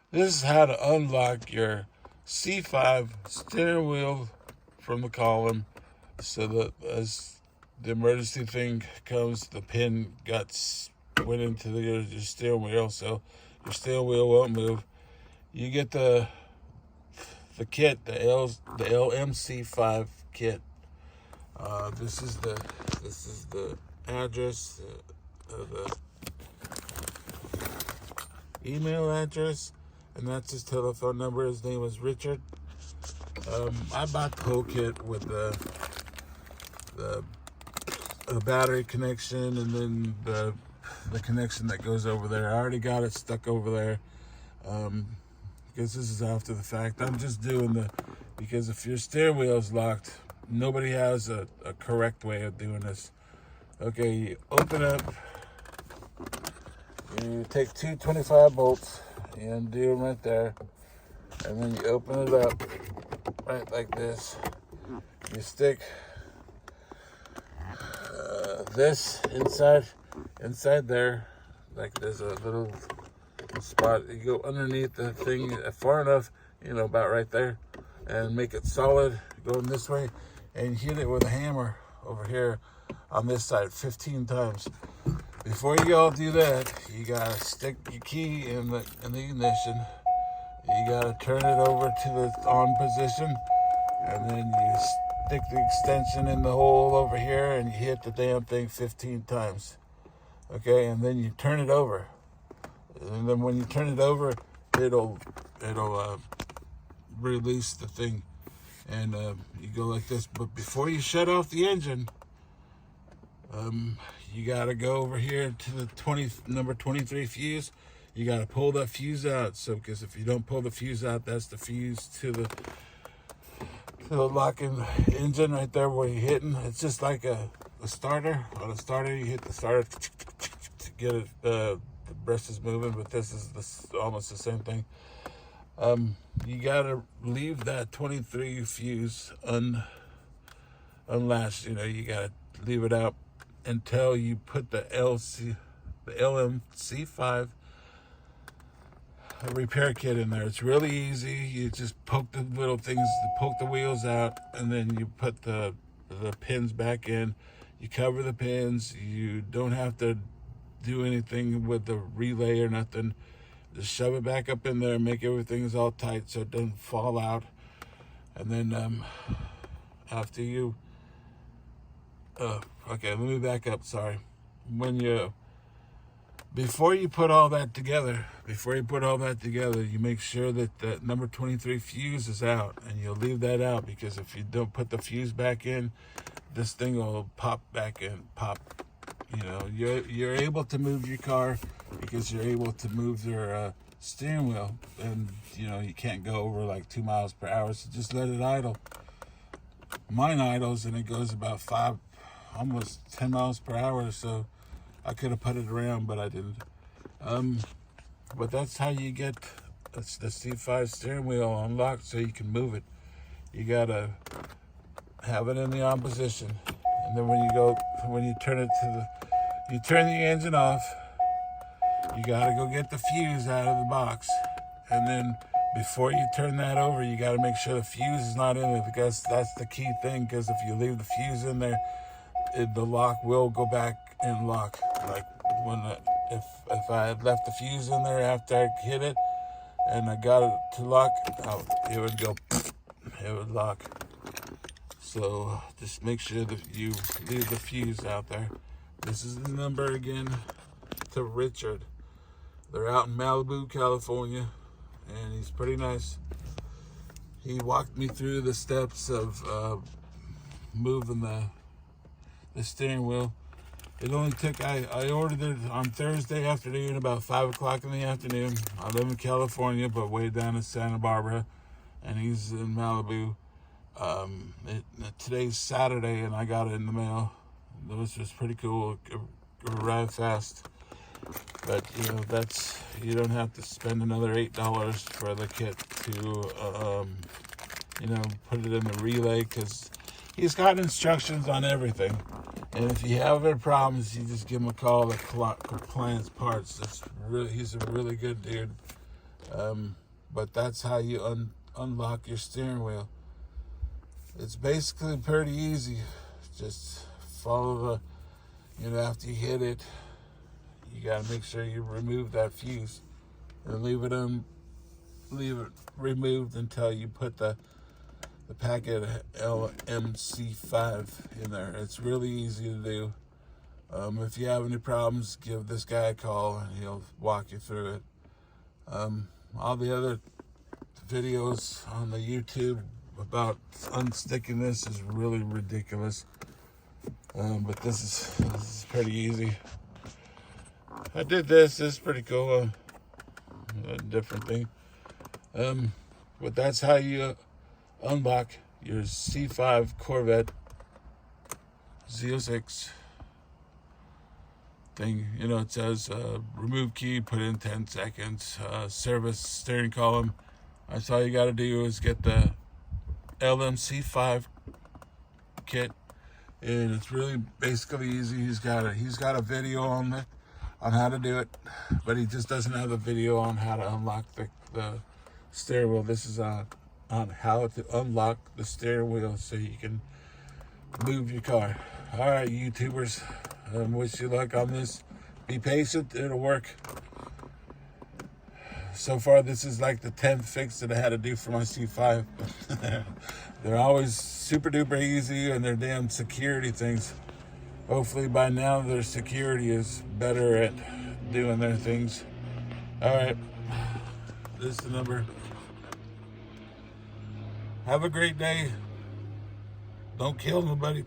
This is how to unlock your C5 steering wheel from the column, so that as the emergency thing comes, the pin went into your steering wheel, so your steering wheel won't move. You get the kit, the LMC5 kit. This is the address, the email address, and that's his telephone number. His name is Richard. I bought the whole kit with the battery connection, and then the connection that goes over there. I already got it stuck over there. Because this is after the fact. I'm just doing because if your steering wheel is locked, nobody has a correct way of doing this. Okay, you open up, you take two 25 bolts and do them right there, and then you open it up right like this. You stick this inside there, like there's a little spot. You go underneath the thing far enough, about right there, and make it solid going this way, and hit it with a hammer over here on this side 15 times. Before you all do that, you gotta stick your key in the ignition. You gotta turn it over to the on position, and then you stick the extension in the hole over here, and you hit the damn thing 15 times. Okay, and then you turn it over. And then when you turn it over, it'll release the thing, and you go like this. But before you shut off the engine, you gotta go over here to the number 23 fuse. You gotta pull that fuse out. So, because if you don't pull the fuse out, that's the fuse to the locking engine right there where you're hitting. It's just like a starter. On a starter, you hit the starter to get it. The breast is moving, but this is almost the same thing. You gotta leave that 23 fuse unlatched. You gotta leave it out until you put the LMC5 repair kit in there. It's really easy. You just poke the little things, poke the wheels out, and then you put the pins back in. You cover the pins. You don't have to do anything with the relay or nothing. Just shove it back up in there, make everything's all tight so it doesn't fall out. And then after you okay, let me back up, sorry. Before you put all that together, you make sure that the number 23 fuse is out, and you'll leave that out, because if you don't put the fuse back in, this thing will pop back in. You're able to move your car because you're able to move your steering wheel, and you can't go over like 2 miles per hour, so just let it idle. Mine idles and it goes about 5, almost 10 miles per hour, so I could have put it around, but I didn't. But that's how you get the C5 steering wheel unlocked, so you can move it. You gotta have it in the on position, and then when you turn the engine off, you gotta go get the fuse out of the box, and then before you turn that over, you gotta make sure the fuse is not in it, because that's the key thing. Because if you leave the fuse in there, the lock will go back and lock. Like if I had left the fuse in there after I hit it and I got it to lock, it would go, it would lock. So just make sure that you leave the fuse out there. This is the number again to Richard. They're out in Malibu, California, and he's pretty nice. He walked me through the steps of moving the steering wheel. It only took, I ordered it on Thursday afternoon, about 5 o'clock in the afternoon. I live in California, but way down in Santa Barbara, and he's in Malibu. Today's Saturday, and I got it in the mail. It was just pretty cool. It arrived fast. But, you don't have to spend another $8 for the kit to, put it in the relay, because he's got instructions on everything. And if you have any problems, you just give him a call at Compliance Parts. He's a really good dude. But that's how you unlock your steering wheel. It's basically pretty easy. Just follow the, after you hit it, you gotta make sure you remove that fuse and leave it removed until you put the packet LMC5 in there. It's really easy to do. If you have any problems, give this guy a call and he'll walk you through it. All the other videos on the YouTube about unsticking this is really ridiculous. But this is pretty easy. I did this. This is pretty cool. A different thing. But that's how you unlock your C5 Corvette Z06 thing. It says remove key, put in 10 seconds, service steering column. That's all you got to do is get the LMC5 kit, and it's really basically easy. He's got a video on how to do it, but he just doesn't have a video on how to unlock the steering wheel. This is on how to unlock the steering wheel so you can move your car. All right, YouTubers, wish you luck on this. Be patient, it'll work. So far, this is like the 10th fix that I had to do for my C5. They're always super duper easy, and they're damn security things. Hopefully by now their security is better at doing their things. All right, this is the number. Have a great day. Don't kill nobody.